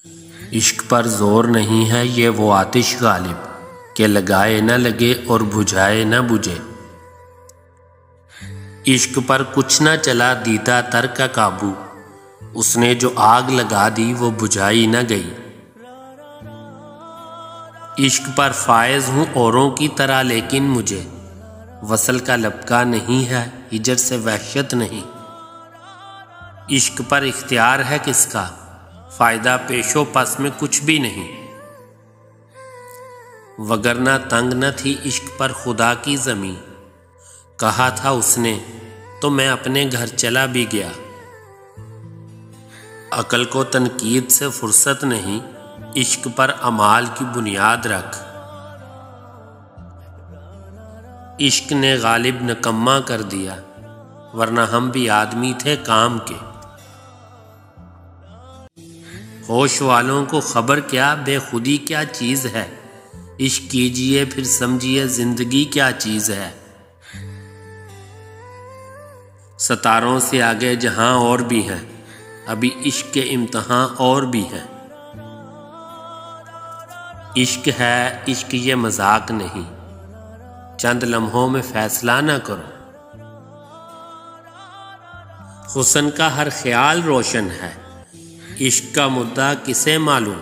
عشق پر زور نہیں ہے یہ وہ آتش غالب کہ لگائے نہ لگے اور بجھائے نہ بجھے۔ عشق پر کچھ نہ چلا دیتا تر کا قابو، اس نے جو آگ لگا دی وہ بجھائی نہ گئی۔ عشق پر فائز ہوں اوروں کی طرح لیکن مجھے وصل کا لبکا نہیں ہے، ہجر سے وحشت نہیں۔ عشق پر اختیار ہے کس کا، فائدہ پیش و پس میں کچھ بھی نہیں۔ وگرنہ تنگ نہ تھی عشق پر خدا کی زمیں، کہا تھا اس نے تو میں اپنے گھر چلا بھی گیا۔ عقل کو تنقید سے فرصت نہیں، عشق پر اعمال کی بنیاد رکھ۔ عشق نے غالب نکما کر دیا، ورنہ ہم بھی آدمی تھے کام کے۔ ہوش والوں کو خبر کیا بے خودی کیا چیز ہے، عشق کیجئے پھر سمجھیے زندگی کیا چیز ہے۔ ستاروں سے آگے جہاں اور بھی ہیں، ابھی عشق کے امتحان اور بھی ہیں۔ عشق ہے عشق یہ مذاق نہیں، چند لمحوں میں فیصلہ نہ کرو۔ حسن کا ہر خیال روشن ہے، عشق کا مدعا کسے معلوم۔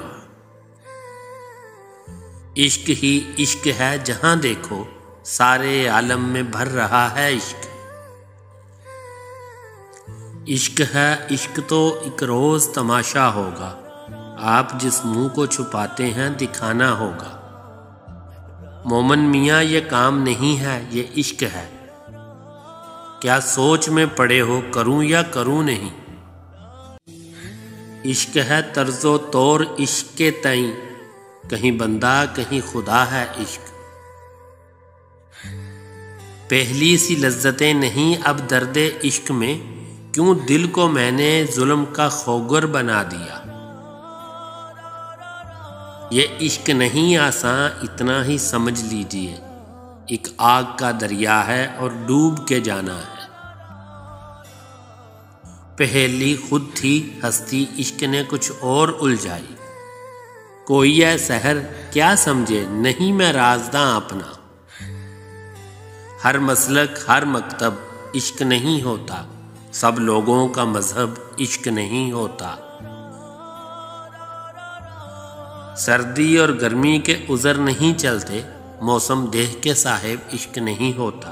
عشق ہی عشق ہے جہاں دیکھو، سارے عالم میں بھر رہا ہے عشق۔ عشق ہے عشق تو ایک روز تماشا ہوگا، آپ جس منہ کو چھپاتے ہیں دکھانا ہوگا۔ مومن میاں یہ کام نہیں ہے یہ عشق ہے، کیا سوچ میں پڑے ہو کروں یا کروں نہیں۔ عشق ہے طرز و طور عشق کے تئیں، کہیں بندہ کہیں خدا ہے عشق۔ پہلی سی لذتیں نہیں اب درد عشق میں، کیوں دل کو میں نے ظلم کا خوگر بنا دیا۔ یہ عشق نہیں آساں اتنا ہی سمجھ لیجئے، ایک آگ کا دریا ہے اور ڈوب کے جانا ہے۔ پہلی خود تھی ہستی عشق نے کچھ اور الجھائی، کوئی ہے سحر کیا سمجھے نہیں میں رازداں اپنا۔ ہر مسلک ہر مکتب عشق نہیں ہوتا، سب لوگوں کا مذہب عشق نہیں ہوتا۔ سردی اور گرمی کے عذر نہیں چلتے، موسم دیکھ کے صاحب عشق نہیں ہوتا۔